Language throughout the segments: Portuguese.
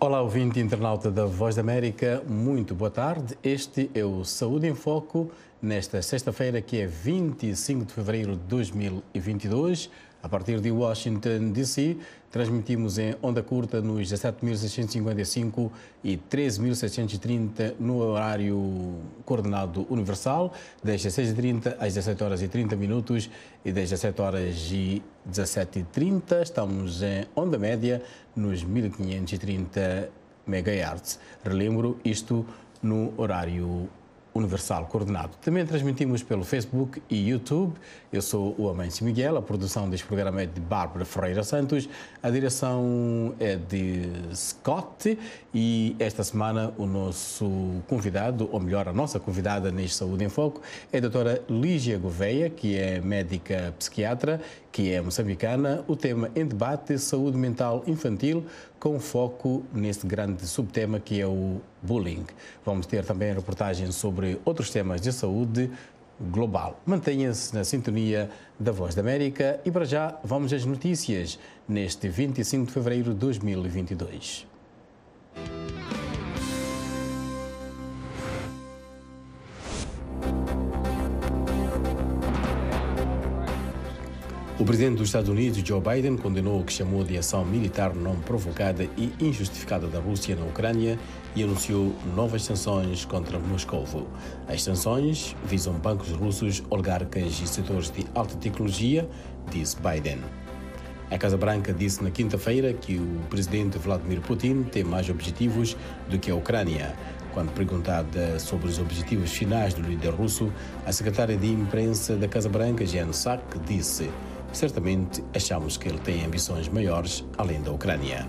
Olá, ouvinte internauta da Voz da América, muito boa tarde. Este é o Saúde em Foco, nesta sexta-feira, que é 25 de fevereiro de 2022. A partir de Washington, D.C., transmitimos em onda curta nos 17.655 e 13.730 no horário coordenado universal, das 16h30 às 17h30 minutos e das 17h17h30. Estamos em onda média nos 1530 MHz. Relembro isto no horário universal coordenado. Também transmitimos pelo Facebook e YouTube. Eu sou o Amâncio Miguel, a produção deste programa é de Bárbara Ferreira Santos, a direção é de Scott e esta semana o nosso convidado, ou melhor, a nossa convidada neste Saúde em Foco é a doutora Lígia Gouveia, que é médica psiquiatra, que é moçambicana. O tema em debate, saúde mental infantil, com foco neste grande subtema que é o bullying. Vamos ter também reportagens sobre outros temas de saúde global. Mantenha-se na sintonia da Voz da América e para já vamos às notícias neste 25 de fevereiro de 2022. O presidente dos Estados Unidos, Joe Biden, condenou o que chamou de ação militar não provocada e injustificada da Rússia na Ucrânia e anunciou novas sanções contra Moscou. As sanções visam bancos russos, oligarcas e setores de alta tecnologia, disse Biden. A Casa Branca disse na quinta-feira que o presidente Vladimir Putin tem mais objetivos do que a Ucrânia. Quando perguntada sobre os objetivos finais do líder russo, a secretária de imprensa da Casa Branca, Jen Psaki, disse: certamente achamos que ele tem ambições maiores além da Ucrânia.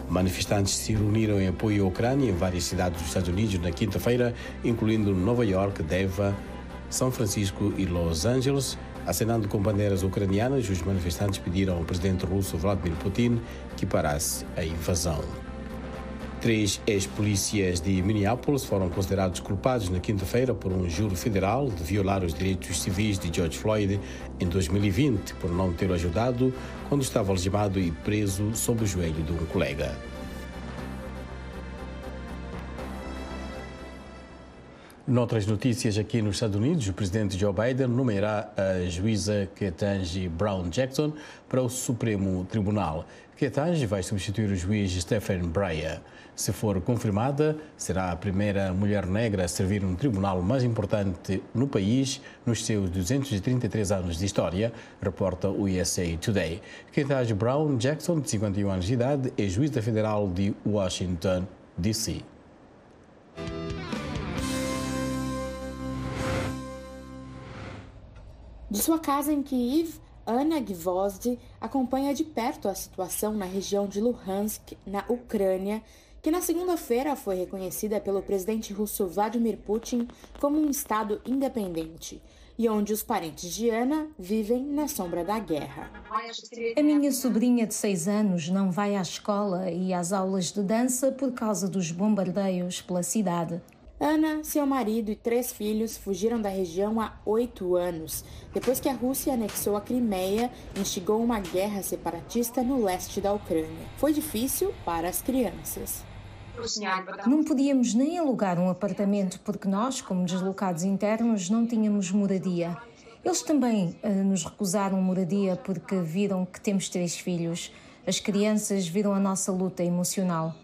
Manifestantes se reuniram em apoio à Ucrânia em várias cidades dos Estados Unidos na quinta-feira, incluindo Nova York, Denver, São Francisco e Los Angeles. Acenando com bandeiras ucranianas, os manifestantes pediram ao presidente russo Vladimir Putin que parasse a invasão. 3 ex-polícias de Minneapolis foram considerados culpados na quinta-feira por um júri federal de violar os direitos civis de George Floyd em 2020 por não ter ajudado quando estava algemado e preso sob o joelho de um colega. Noutras notícias aqui nos Estados Unidos, o presidente Joe Biden nomeará a juíza Ketanji Brown Jackson para o Supremo Tribunal. Ketanji vai substituir o juiz Stephen Breyer. Se for confirmada, será a primeira mulher negra a servir um tribunal mais importante no país nos seus 233 anos de história, reporta o USA Today. Ketanji Brown Jackson, de 51 anos de idade, é juíza federal de Washington, D.C. De sua casa em Kyiv, Anna Gvozdy acompanha de perto a situação na região de Luhansk, na Ucrânia, que na segunda-feira foi reconhecida pelo presidente russo Vladimir Putin como um estado independente, e onde os parentes de Anna vivem na sombra da guerra. A minha sobrinha de 6 anos não vai à escola e às aulas de dança por causa dos bombardeios pela cidade. Anna, seu marido e 3 filhos fugiram da região há 8 anos, depois que a Rússia anexou a Crimeia e instigou uma guerra separatista no leste da Ucrânia. Foi difícil para as crianças. Não podíamos nem alugar um apartamento porque nós, como deslocados internos, não tínhamos moradia. Eles também nos recusaram moradia porque viram que temos 3 filhos. As crianças viram a nossa luta emocional.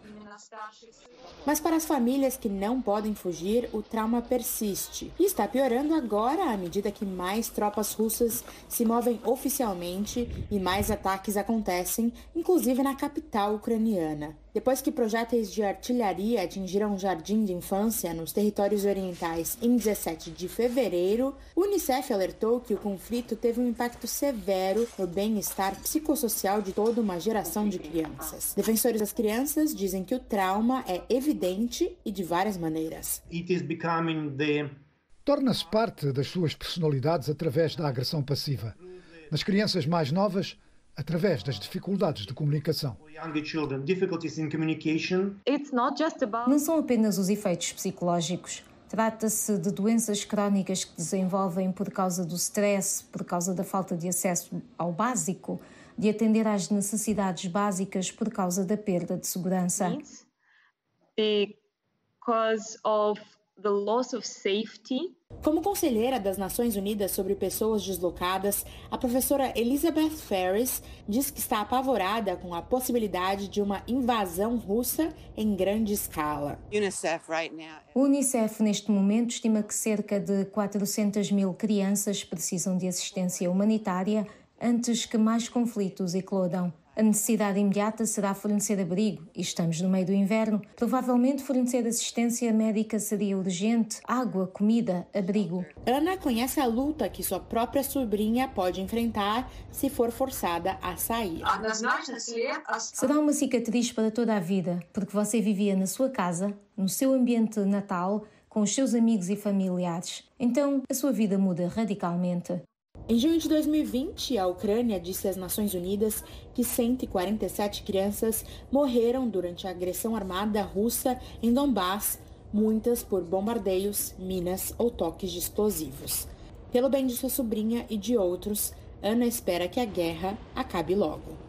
Mas para as famílias que não podem fugir, o trauma persiste. E está piorando agora à medida que mais tropas russas se movem oficialmente e mais ataques acontecem, inclusive na capital ucraniana. Depois que projéteis de artilharia atingiram um jardim de infância nos territórios orientais em 17 de fevereiro, o Unicef alertou que o conflito teve um impacto severo no bem-estar psicossocial de toda uma geração de crianças. Defensores das crianças dizem que o trauma é evidente e de várias maneiras. Torna-se parte das suas personalidades através da agressão passiva. Nas crianças mais novas, através das dificuldades de comunicação. Não são apenas os efeitos psicológicos. Trata-se de doenças crónicas que desenvolvem por causa do stress, por causa da falta de acesso ao básico, de atender às necessidades básicas por causa da perda de segurança. Because of the loss of safety. Como conselheira das Nações Unidas sobre pessoas deslocadas, a professora Elizabeth Ferris diz que está apavorada com a possibilidade de uma invasão russa em grande escala. O Unicef, neste momento, estima que cerca de 400 mil crianças precisam de assistência humanitária antes que mais conflitos eclodam. A necessidade imediata será fornecer abrigo e estamos no meio do inverno. Provavelmente fornecer assistência médica seria urgente, água, comida, abrigo. Ana conhece a luta que sua própria sobrinha pode enfrentar se for forçada a sair. Será uma cicatriz para toda a vida, porque você vivia na sua casa, no seu ambiente natal, com os seus amigos e familiares. Então, a sua vida muda radicalmente. Em junho de 2020, a Ucrânia disse às Nações Unidas que 147 crianças morreram durante a agressão armada russa em Donbass, muitas por bombardeios, minas ou toques de explosivos. Pelo bem de sua sobrinha e de outros, Ana espera que a guerra acabe logo.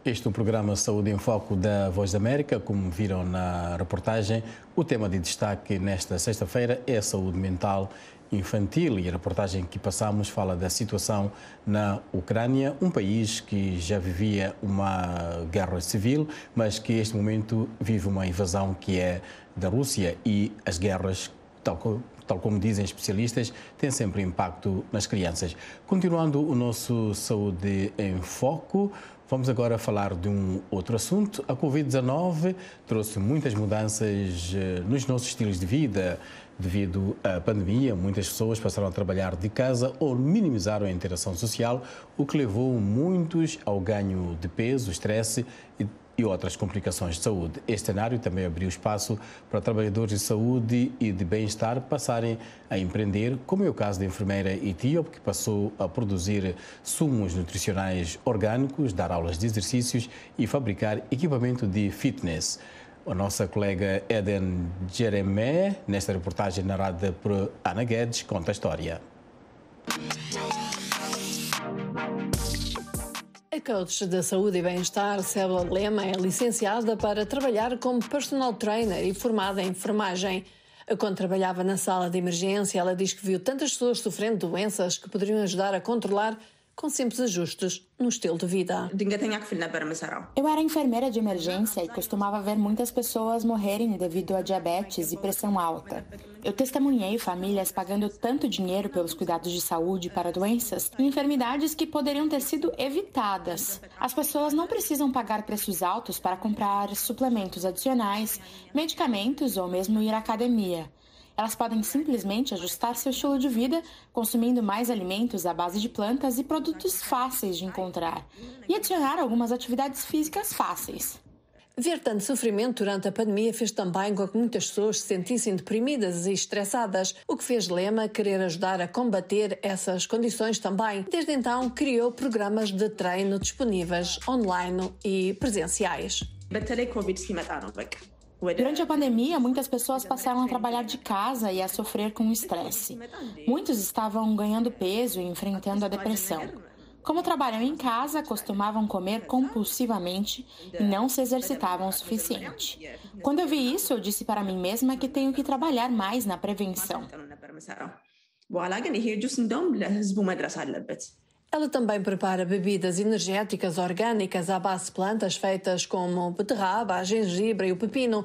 Este é o programa Saúde em Foco da Voz da América. Como viram na reportagem, o tema de destaque nesta sexta-feira é a saúde mental infantil e a reportagem que passamos fala da situação na Ucrânia, um país que já vivia uma guerra civil, mas que neste momento vive uma invasão que é da Rússia e as guerras, tal como dizem especialistas, têm sempre impacto nas crianças. Continuando o nosso Saúde em Foco, vamos agora falar de um outro assunto. A Covid-19 trouxe muitas mudanças nos nossos estilos de vida. Devido à pandemia, muitas pessoas passaram a trabalhar de casa ou minimizaram a interação social, o que levou muitos ao ganho de peso, estresse e outras complicações de saúde. Este cenário também abriu espaço para trabalhadores de saúde e de bem-estar passarem a empreender, como é o caso da enfermeira etíope, que passou a produzir sumos nutricionais orgânicos, dar aulas de exercícios e fabricar equipamento de fitness. A nossa colega Eden Jeremé, nesta reportagem narrada por Ana Guedes, conta a história. A coach de saúde e bem-estar, Célia Lema, é licenciada para trabalhar como personal trainer e formada em enfermagem. Quando trabalhava na sala de emergência, ela diz que viu tantas pessoas sofrendo doenças que poderiam ajudar a controlar com simples ajustes no estilo de vida. Eu era enfermeira de emergência e costumava ver muitas pessoas morrerem devido a diabetes e pressão alta. Eu testemunhei famílias pagando tanto dinheiro pelos cuidados de saúde para doenças e enfermidades que poderiam ter sido evitadas. As pessoas não precisam pagar preços altos para comprar suplementos adicionais, medicamentos ou mesmo ir à academia. Elas podem simplesmente ajustar seu estilo de vida, consumindo mais alimentos à base de plantas e produtos fáceis de encontrar, e adicionar algumas atividades físicas fáceis. Ver tanto sofrimento durante a pandemia fez também com que muitas pessoas se sentissem deprimidas e estressadas, o que fez Lema querer ajudar a combater essas condições também. Desde então, criou programas de treino disponíveis online e presenciais. Durante a pandemia, muitas pessoas passaram a trabalhar de casa e a sofrer com estresse. Muitos estavam ganhando peso e enfrentando a depressão. Como trabalham em casa, costumavam comer compulsivamente e não se exercitavam o suficiente. Quando eu vi isso, eu disse para mim mesma que tenho que trabalhar mais na prevenção. Ela também prepara bebidas energéticas orgânicas à base de plantas feitas como beterraba, a gengibre e o pepino.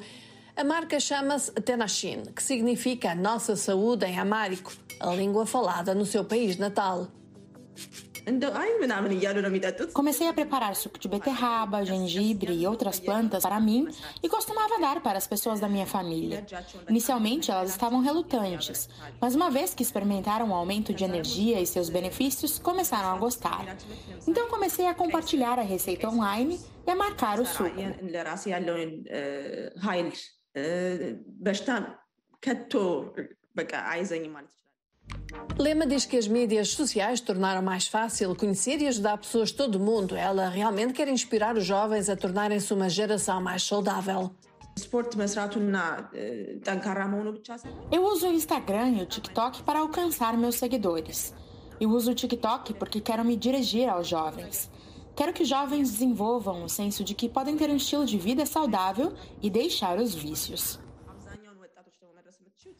A marca chama-se Tenashin, que significa Nossa Saúde em amárico, a língua falada no seu país natal. Comecei a preparar suco de beterraba, gengibre e outras plantas para mim e costumava dar para as pessoas da minha família. Inicialmente, elas estavam relutantes, mas uma vez que experimentaram o aumento de energia e seus benefícios, começaram a gostar. Então, comecei a compartilhar a receita online e a marcar o suco. Lema diz que as mídias sociais tornaram mais fácil conhecer e ajudar pessoas de todo o mundo. Ela realmente quer inspirar os jovens a tornarem-se uma geração mais saudável. Eu uso o Instagram e o TikTok para alcançar meus seguidores. Eu uso o TikTok porque quero me dirigir aos jovens. Quero que jovens desenvolvam o senso de que podem ter um estilo de vida saudável e deixar os vícios.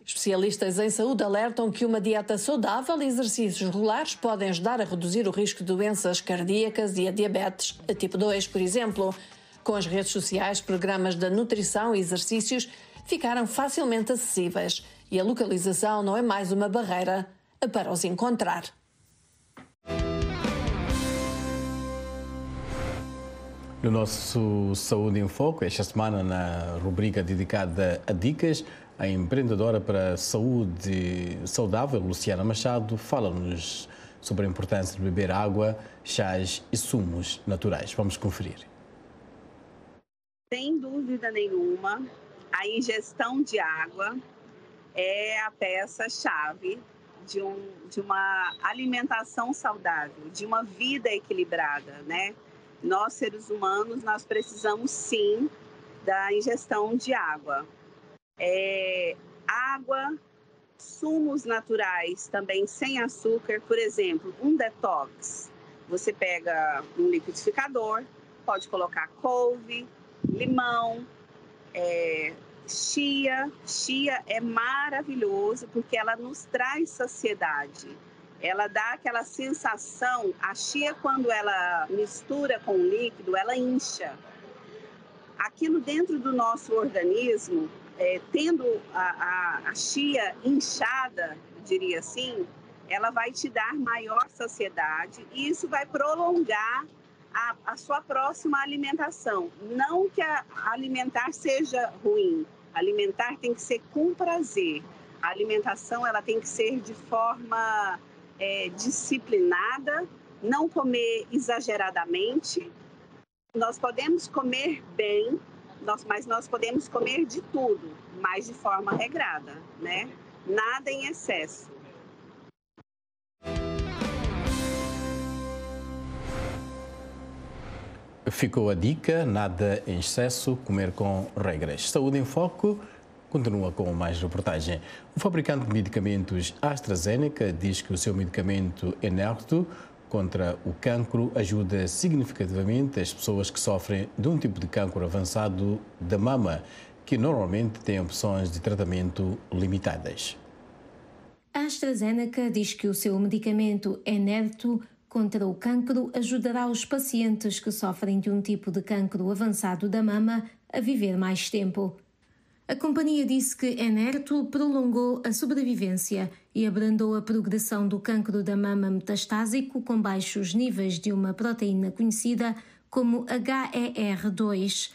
Especialistas em saúde alertam que uma dieta saudável e exercícios regulares podem ajudar a reduzir o risco de doenças cardíacas e a diabetes tipo 2, por exemplo. Com as redes sociais, programas de nutrição e exercícios ficaram facilmente acessíveis e a localização não é mais uma barreira para os encontrar. No nosso Saúde em Foco, esta semana, na rubrica dedicada a dicas, a empreendedora para a saúde saudável, Luciana Machado, fala-nos sobre a importância de beber água, chás e sumos naturais. Vamos conferir. Sem dúvida nenhuma, a ingestão de água é a peça-chave de uma alimentação saudável, de uma vida equilibrada, né? Nós, seres humanos, nós precisamos sim da ingestão de água. Água, sumos naturais também sem açúcar, por exemplo, um detox. Você pega um liquidificador, pode colocar couve, limão, chia. Chia é maravilhoso porque ela nos traz saciedade. Ela dá aquela sensação, a chia quando ela mistura com o líquido, ela incha. Aquilo dentro do nosso organismo, tendo a chia inchada, diria assim, ela vai te dar maior saciedade e isso vai prolongar a sua próxima alimentação. Não que alimentar seja ruim, alimentar tem que ser com prazer. A alimentação ela tem que ser de forma disciplinada, não comer exageradamente. Nós podemos comer bem, mas nós podemos comer de tudo, mas de forma regrada, né? Nada em excesso. Ficou a dica, nada em excesso, comer com regras. Saúde em Foco continua com mais reportagem. O fabricante de medicamentos AstraZeneca diz que o seu medicamento Enhertu contra o cancro ajuda significativamente as pessoas que sofrem de um tipo de cancro avançado da mama, que normalmente têm opções de tratamento limitadas. A AstraZeneca diz que o seu medicamento Enhertu contra o cancro ajudará os pacientes que sofrem de um tipo de cancro avançado da mama a viver mais tempo. A companhia disse que Enhertu prolongou a sobrevivência e abrandou a progressão do cancro da mama metastásico com baixos níveis de uma proteína conhecida como HER2.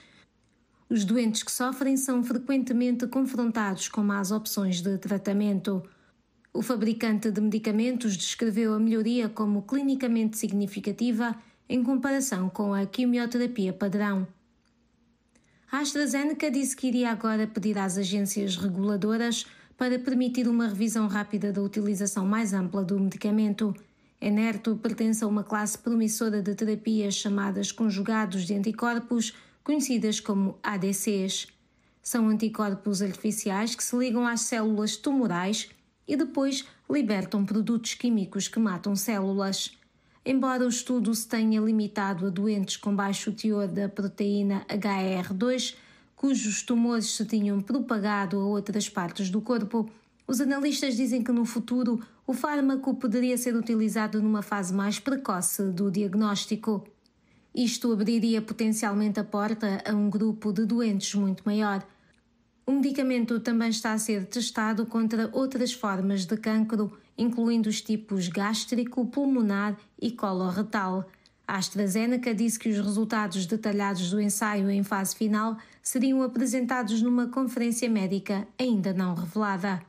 Os doentes que sofrem são frequentemente confrontados com más opções de tratamento. O fabricante de medicamentos descreveu a melhoria como clinicamente significativa em comparação com a quimioterapia padrão. A AstraZeneca disse que iria agora pedir às agências reguladoras para permitir uma revisão rápida da utilização mais ampla do medicamento. Enhertu pertence a uma classe promissora de terapias chamadas conjugados de anticorpos, conhecidas como ADCs. São anticorpos artificiais que se ligam às células tumorais e depois libertam produtos químicos que matam células. Embora o estudo se tenha limitado a doentes com baixo teor da proteína HER2, cujos tumores se tinham propagado a outras partes do corpo, os analistas dizem que no futuro o fármaco poderia ser utilizado numa fase mais precoce do diagnóstico. Isto abriria potencialmente a porta a um grupo de doentes muito maior. O medicamento também está a ser testado contra outras formas de cancro, incluindo os tipos gástrico, pulmonar e coloretal. A AstraZeneca disse que os resultados detalhados do ensaio em fase final seriam apresentados numa conferência médica ainda não revelada.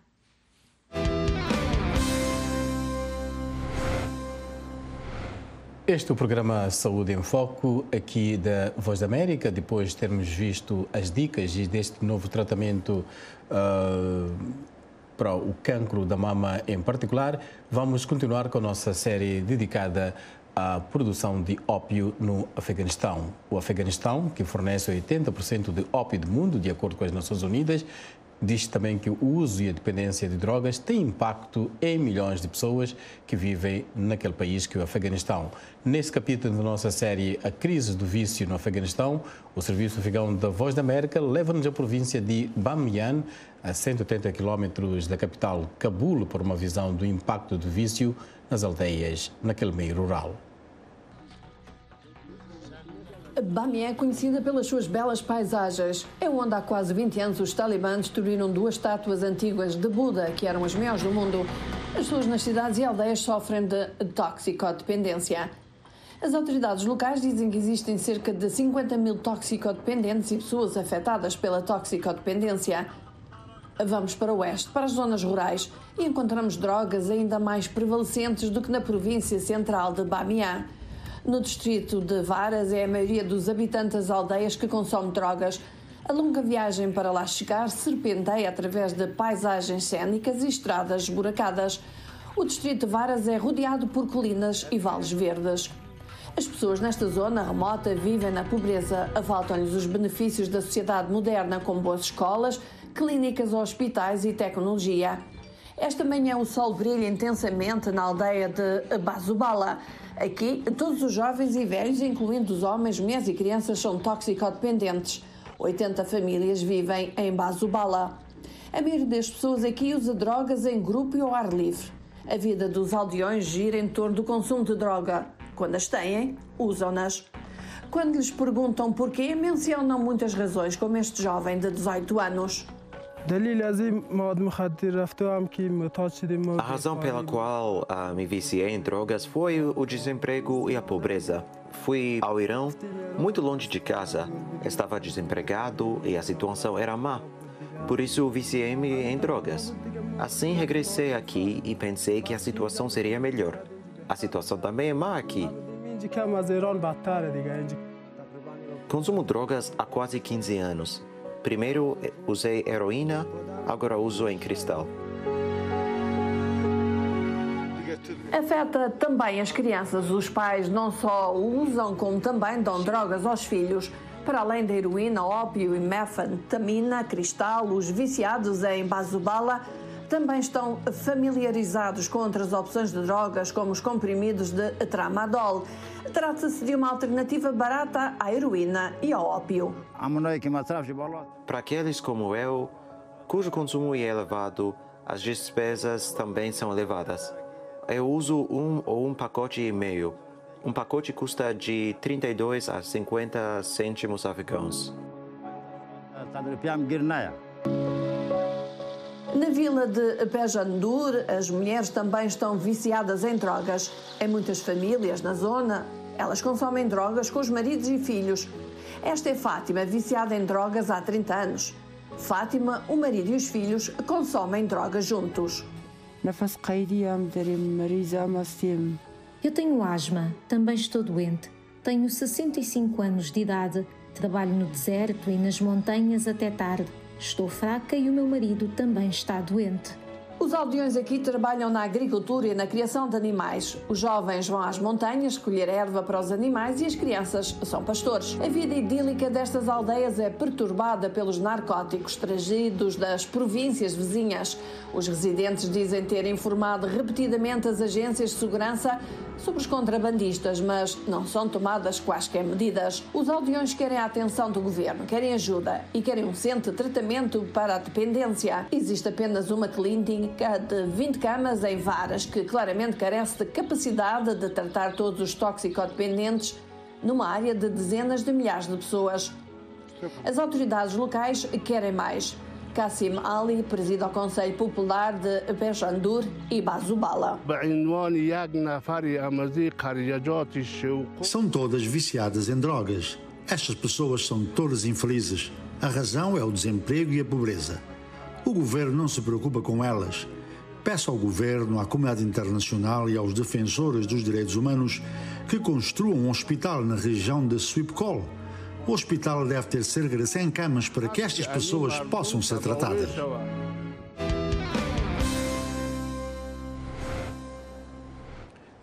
Este é o programa Saúde em Foco, aqui da Voz da América. Depois de termos visto as dicas deste novo tratamento para o cancro da mama em particular, vamos continuar com a nossa série dedicada a produção de ópio no Afeganistão. O Afeganistão, que fornece 80% de ópio do mundo, de acordo com as Nações Unidas, diz também que o uso e a dependência de drogas tem impacto em milhões de pessoas que vivem naquele país que é o Afeganistão. Nesse capítulo da nossa série A Crise do Vício no Afeganistão, o Serviço Afegão da Voz da América leva-nos à província de Bamiyan, a 180 quilómetros da capital Cabul, por uma visão do impacto do vício nas aldeias, naquele meio rural. Bamiyan é conhecida pelas suas belas paisagens. É onde há quase 20 anos os talibãs destruíram 2 estátuas antigas de Buda, que eram as maiores do mundo. As pessoas nas cidades e aldeias sofrem de toxicodependência. As autoridades locais dizem que existem cerca de 50 mil toxicodependentes e pessoas afetadas pela toxicodependência. Vamos para o oeste, para as zonas rurais, e encontramos drogas ainda mais prevalecentes do que na província central de Bamiyan. No distrito de Varas é a maioria dos habitantes das aldeias que consome drogas. A longa viagem para lá chegar serpenteia através de paisagens cênicas e estradas esburacadas. O distrito de Varas é rodeado por colinas e vales verdes. As pessoas nesta zona remota vivem na pobreza. Faltam-lhes os benefícios da sociedade moderna, como boas escolas, clínicas, hospitais e tecnologia. Esta manhã o sol brilha intensamente na aldeia de Bazubala. Aqui, todos os jovens e velhos, incluindo os homens, mulheres e crianças, são toxicodependentes. 80 famílias vivem em Bazubala. A maioria das pessoas aqui usa drogas em grupo e ao ar livre. A vida dos aldeões gira em torno do consumo de droga. Quando as têm, usam-nas. Quando lhes perguntam porquê, mencionam muitas razões, como este jovem de 18 anos. A razão pela qual me viciei em drogas foi o desemprego e a pobreza. Fui ao Irão, muito longe de casa. Estava desempregado e a situação era má. Por isso viciei-me em drogas. Assim regressei aqui e pensei que a situação seria melhor. A situação também é má aqui. Consumo drogas há quase 15 anos. Primeiro usei heroína, agora uso em cristal. Afeta também as crianças. Os pais não só usam, como também dão drogas aos filhos. Para além da heroína, ópio e metanfetamina, cristal, os viciados em Bazubala também estão familiarizados com outras opções de drogas, como os comprimidos de tramadol. Trata-se de uma alternativa barata à heroína e ao ópio. Para aqueles como eu, cujo consumo é elevado, as despesas também são elevadas. Eu uso 1 ou 1 pacote e meio. Um pacote custa de 32 a 50 cêntimos afegãos. Na vila de Pejandur, as mulheres também estão viciadas em drogas. Em muitas famílias na zona, elas consomem drogas com os maridos e filhos. Esta é Fátima, viciada em drogas há 30 anos. Fátima, o marido e os filhos consomem drogas juntos. Eu tenho asma, também estou doente. Tenho 65 anos de idade, trabalho no deserto e nas montanhas até tarde. Estou fraca e o meu marido também está doente. Os aldeões aqui trabalham na agricultura e na criação de animais. Os jovens vão às montanhas recolher erva para os animais e as crianças são pastores. A vida idílica destas aldeias é perturbada pelos narcóticos trazidos das províncias vizinhas. Os residentes dizem ter informado repetidamente as agências de segurança sobre os contrabandistas, mas não são tomadas quaisquer medidas. Os aldeões querem a atenção do governo, querem ajuda e querem um centro de tratamento para a dependência. Existe apenas uma clínica de 20 camas em Varas, que claramente carece de capacidade de tratar todos os toxicodependentes numa área de dezenas de milhares de pessoas. As autoridades locais querem mais. Kassim Ali preside o Conselho Popular de Pejandur e Bazubala. São todas viciadas em drogas. Estas pessoas são todas infelizes. A razão é o desemprego e a pobreza. O governo não se preocupa com elas. Peço ao governo, à comunidade internacional e aos defensores dos direitos humanos que construam um hospital na região de Swipcol. O hospital deve ter cerca de 100 camas para que estas pessoas possam ser tratadas.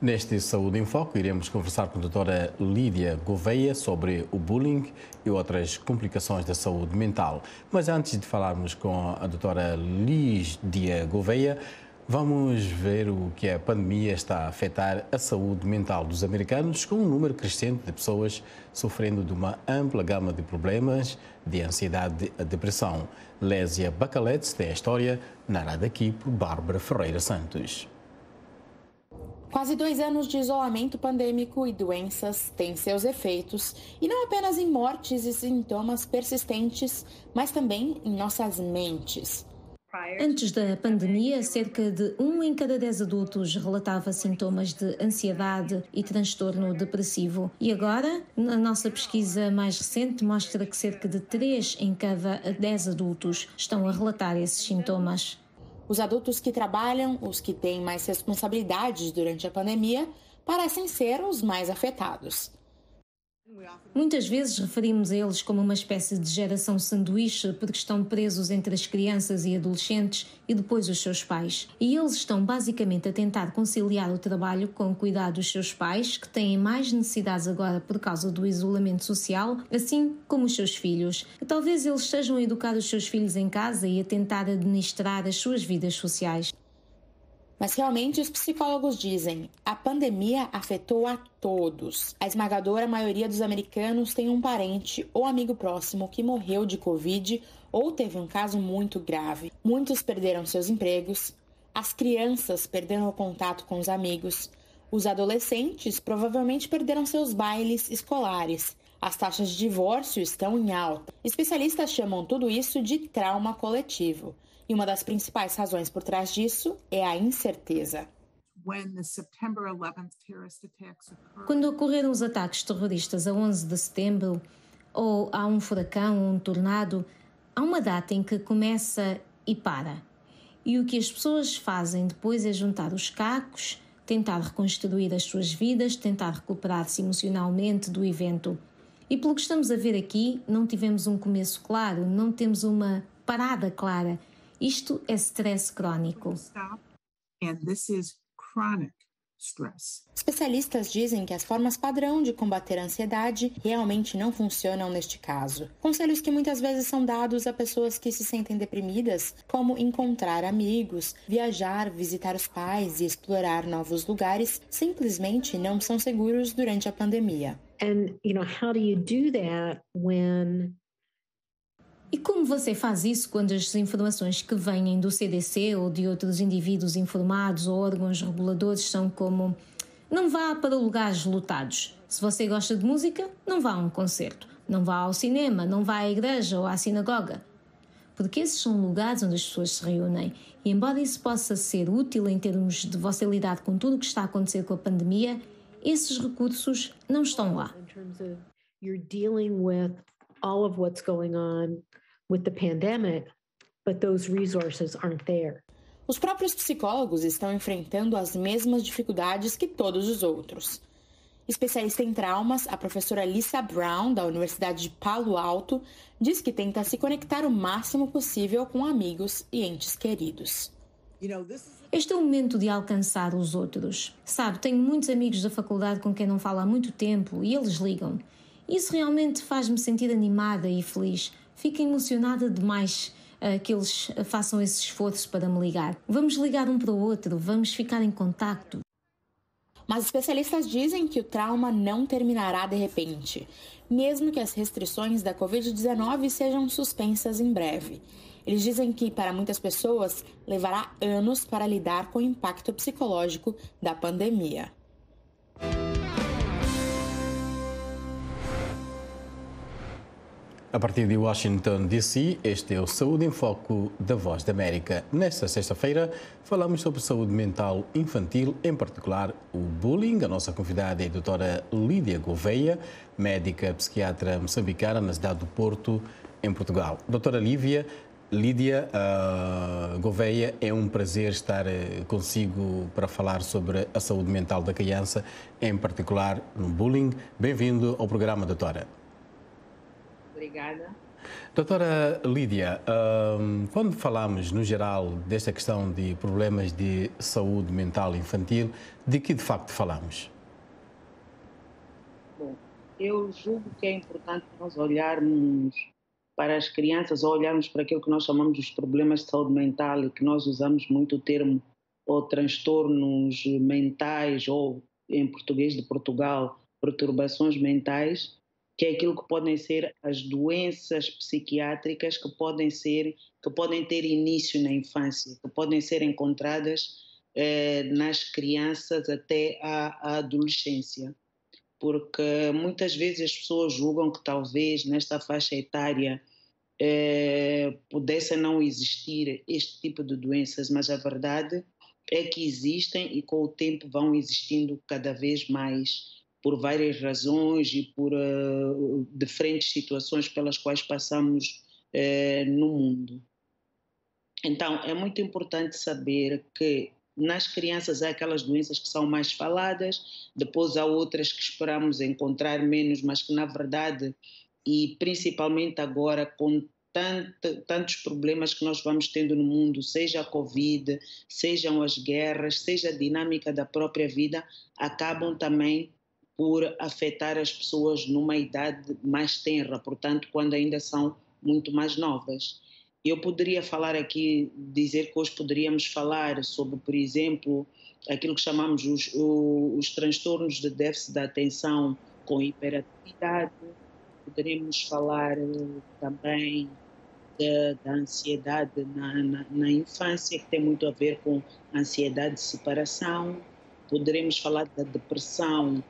Neste Saúde em Foco, iremos conversar com a doutora Lídia Gouveia sobre o bullying e outras complicações da saúde mental. Mas antes de falarmos com a doutora Lídia Gouveia, vamos ver o que a pandemia está a afetar a saúde mental dos americanos, com um número crescente de pessoas sofrendo de uma ampla gama de problemas, de ansiedade e depressão. Lésia Bacalete tem a história, narrada aqui por Bárbara Ferreira Santos. Quase 2 anos de isolamento pandêmico e doenças têm seus efeitos, e não apenas em mortes e sintomas persistentes, mas também em nossas mentes. Antes da pandemia, cerca de 1 em cada 10 adultos relatava sintomas de ansiedade e transtorno depressivo. E agora, a nossa pesquisa mais recente mostra que cerca de 3 em cada 10 adultos estão a relatar esses sintomas. Os adultos que trabalham, os que têm mais responsabilidades durante a pandemia, parecem ser os mais afetados. Muitas vezes referimos a eles como uma espécie de geração sanduíche porque estão presos entre as crianças e adolescentes e depois os seus pais. E eles estão basicamente a tentar conciliar o trabalho com o cuidado dos seus pais, que têm mais necessidades agora por causa do isolamento social, assim como os seus filhos. Talvez eles estejam a educar os seus filhos em casa e a tentar administrar as suas vidas sociais. Mas realmente os psicólogos dizem, a pandemia afetou a todos. A esmagadora maioria dos americanos tem um parente ou amigo próximo que morreu de Covid ou teve um caso muito grave. Muitos perderam seus empregos, as crianças perderam o contato com os amigos, os adolescentes provavelmente perderam seus bailes escolares. As taxas de divórcio estão em alta. Especialistas chamam tudo isso de trauma coletivo. E uma das principais razões por trás disso é a incerteza. Quando ocorreram os ataques terroristas a 11 de setembro, ou há um furacão ou um tornado, há uma data em que começa e para. E o que as pessoas fazem depois é juntar os cacos, tentar reconstruir as suas vidas, tentar recuperar-se emocionalmente do evento. E pelo que estamos a ver aqui, não tivemos um começo claro, não temos uma parada clara. Isto é stress crónico. Especialistas dizem que as formas padrão de combater a ansiedade realmente não funcionam neste caso. Conselhos que muitas vezes são dados a pessoas que se sentem deprimidas, como encontrar amigos, viajar, visitar os pais e explorar novos lugares, simplesmente não são seguros durante a pandemia. How do you do that when... E como você faz isso quando as informações que vêm do CDC ou de outros indivíduos informados ou órgãos reguladores são como: não vá para lugares lotados. Se você gosta de música, não vá a um concerto. Não vá ao cinema, não vá à igreja ou à sinagoga. Porque esses são lugares onde as pessoas se reúnem. E embora isso possa ser útil em termos de você lidar com tudo o que está a acontecer com a pandemia, esses recursos não estão lá. You're dealing with all of what's going on with the pandemic, but those resources aren't there. Os próprios psicólogos estão enfrentando as mesmas dificuldades que todos os outros. Especialista em traumas, a professora Lisa Brown, da Universidade de Palo Alto, diz que tenta se conectar o máximo possível com amigos e entes queridos. Este é o momento de alcançar os outros. Sabe, tenho muitos amigos da faculdade com quem não falo há muito tempo e eles ligam. Isso realmente faz-me sentir animada e feliz. Fico emocionada demais que eles façam esse esforço para me ligar. Vamos ligar um para o outro, vamos ficar em contacto. Mas especialistas dizem que o trauma não terminará de repente, mesmo que as restrições da Covid-19 sejam suspensas em breve. Eles dizem que, para muitas pessoas, levará anos para lidar com o impacto psicológico da pandemia. A partir de Washington, D.C., este é o Saúde em Foco da Voz da América. Nesta sexta-feira, falamos sobre saúde mental infantil, em particular o bullying. A nossa convidada é a doutora Lídia Gouveia, médica psiquiatra moçambicana na cidade do Porto, em Portugal. Doutora Lídia Gouveia, é um prazer estar consigo para falar sobre a saúde mental da criança, em particular no bullying. Bem-vindo ao programa, doutora. Obrigada. Doutora Lídia, quando falamos no geral desta questão de problemas de saúde mental infantil, de que de facto falamos? Bom, eu julgo que é importante nós olharmos para as crianças ou olharmos para aquilo que nós chamamos de problemas de saúde mental e que nós usamos muito o termo ou transtornos mentais ou, em português de Portugal, perturbações mentais, que é aquilo que podem ser as doenças psiquiátricas que podem ter início na infância, que podem ser encontradas nas crianças até à adolescência. Porque muitas vezes as pessoas julgam que talvez nesta faixa etária pudesse não existir este tipo de doenças, mas a verdade é que existem e com o tempo vão existindo cada vez mais, por várias razões e por diferentes situações pelas quais passamos no mundo. Então, é muito importante saber que nas crianças há aquelas doenças que são mais faladas, depois há outras que esperamos encontrar menos, mas que na verdade, e principalmente agora com tantos problemas que nós vamos tendo no mundo, seja a Covid, sejam as guerras, seja a dinâmica da própria vida, acabam também por afetar as pessoas numa idade mais tenra, portanto, quando ainda são muito mais novas. Eu poderia falar aqui, dizer que hoje poderíamos falar sobre, por exemplo, aquilo que chamamos os transtornos de déficit da atenção com hiperatividade. Poderíamos falar também da ansiedade na infância, que tem muito a ver com ansiedade de separação. Poderemos falar da depressão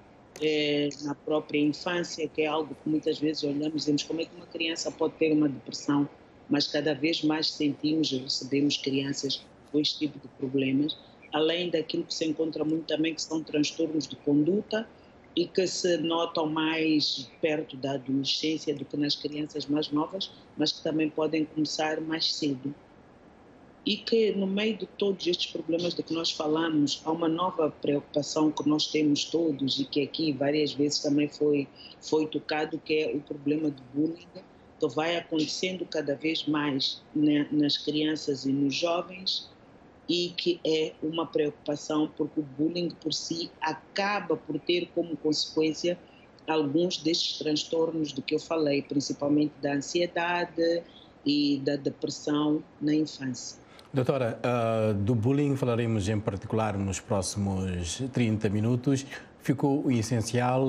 na própria infância, que é algo que muitas vezes olhamos e dizemos como é que uma criança pode ter uma depressão, mas cada vez mais sentimos e recebemos crianças com este tipo de problemas, além daquilo que se encontra muito também, que são transtornos de conduta e que se notam mais perto da adolescência do que nas crianças mais novas, mas que também podem começar mais cedo. E que no meio de todos estes problemas de que nós falamos, há uma nova preocupação que nós temos todos e que aqui várias vezes também foi tocado, que é o problema do bullying, que vai acontecendo cada vez mais nas crianças e nos jovens e que é uma preocupação porque o bullying por si acaba por ter como consequência alguns destes transtornos de que eu falei, principalmente da ansiedade e da depressão na infância. Doutora, do bullying falaremos em particular nos próximos 30 minutos. Ficou o essencial,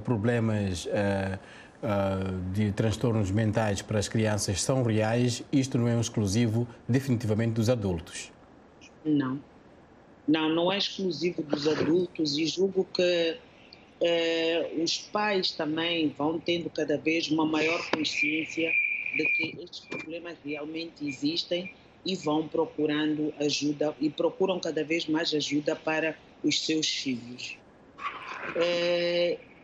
problemas de transtornos mentais para as crianças são reais, isto não é um exclusivo definitivamente dos adultos. Não é exclusivo dos adultos e julgo que os pais também vão tendo cada vez uma maior consciência de que estes problemas realmente existem e vão procurando ajuda e procuram cada vez mais ajuda para os seus filhos.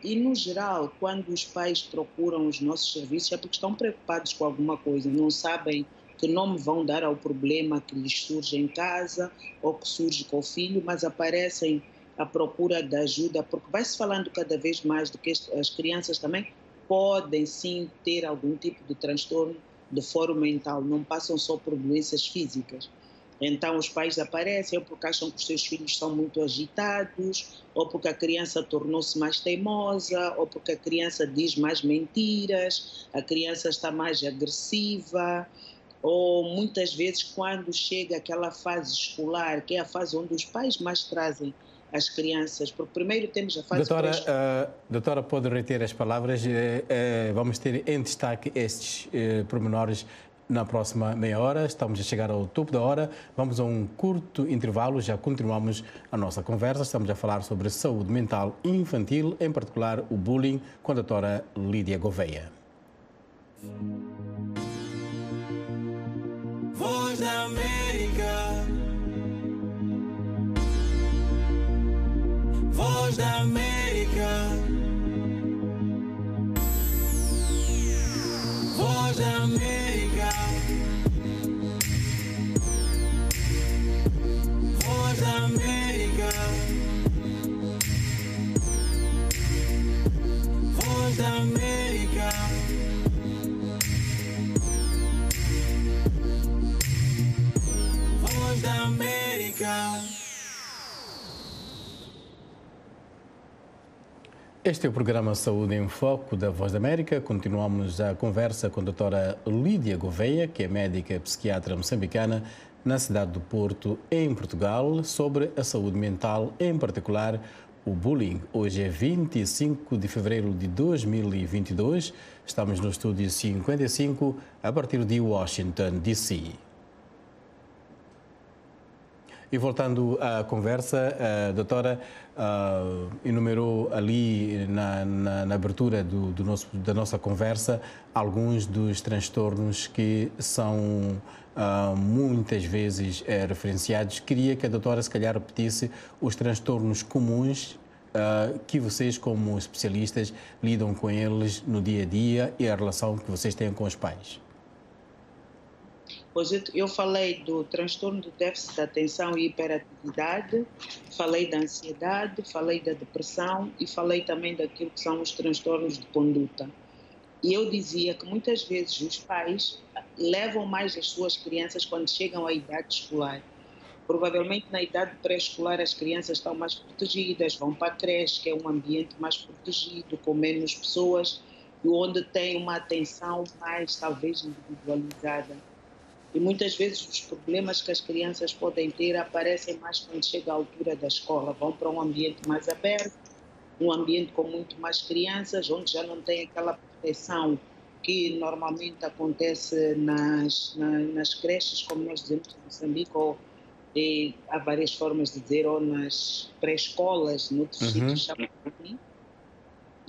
E, no geral, quando os pais procuram os nossos serviços é porque estão preocupados com alguma coisa, não sabem que nome vão dar ao problema que lhes surge em casa ou que surge com o filho, mas aparecem à procura de ajuda, porque vai-se falando cada vez mais de que as crianças também podem sim ter algum tipo de transtorno de foro mental, não passam só por doenças físicas. Então os pais aparecem ou porque acham que os seus filhos são muito agitados, ou porque a criança tornou-se mais teimosa, ou porque a criança diz mais mentiras, a criança está mais agressiva, ou muitas vezes quando chega aquela fase escolar, que é a fase onde os pais mais trazem as crianças, porque primeiro temos a fase... Doutora, pode reter as palavras, vamos ter em destaque estes pormenores na próxima meia hora, estamos a chegar ao topo da hora, vamos a um curto intervalo, já continuamos a nossa conversa, estamos a falar sobre saúde mental infantil, em particular o bullying, com a doutora Lídia Gouveia. Voz da América. Voz da América. Voz da América. Voz da América. Voz da América. Este é o programa Saúde em Foco da Voz da América. Continuamos a conversa com a doutora Lídia Gouveia, que é médica e psiquiatra moçambicana na cidade do Porto, em Portugal, sobre a saúde mental, em particular o bullying. Hoje é 25 de fevereiro de 2022. Estamos no estúdio 55, a partir de Washington, D.C. E voltando à conversa, a doutora enumerou ali na abertura da nossa conversa alguns dos transtornos que são muitas vezes referenciados. Queria que a doutora se calhar repetisse os transtornos comuns que vocês, como especialistas, lidam com eles no dia a dia e a relação que vocês têm com os pais. Pois eu falei do transtorno do déficit de atenção e hiperatividade, falei da ansiedade, falei da depressão e falei também daquilo que são os transtornos de conduta. E eu dizia que muitas vezes os pais levam mais as suas crianças quando chegam à idade escolar. Provavelmente na idade pré-escolar as crianças estão mais protegidas, vão para a creche, que é um ambiente mais protegido, com menos pessoas, e onde tem uma atenção mais, talvez, individualizada. E muitas vezes os problemas que as crianças podem ter aparecem mais quando chega à altura da escola. Vão para um ambiente mais aberto, um ambiente com muito mais crianças, onde já não tem aquela proteção que normalmente acontece nas creches, como nós dizemos em Moçambique, ou há várias formas de dizer, ou nas pré-escolas, noutros sítios chamam assim.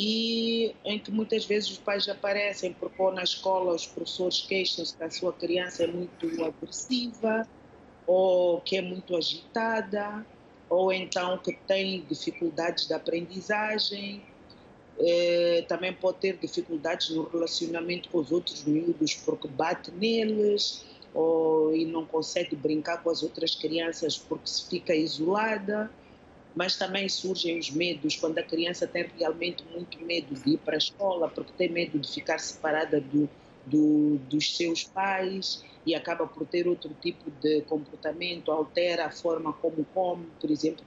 E em que muitas vezes os pais aparecem porque ou na escola os professores queixam-se que a sua criança é muito agressiva, ou que é muito agitada, ou então que tem dificuldades de aprendizagem, também pode ter dificuldades no relacionamento com os outros miúdos porque bate neles, e não consegue brincar com as outras crianças porque se fica isolada. Mas também surgem os medos quando a criança tem realmente muito medo de ir para a escola, porque tem medo de ficar separada dos seus pais e acaba por ter outro tipo de comportamento, altera a forma como come, por exemplo,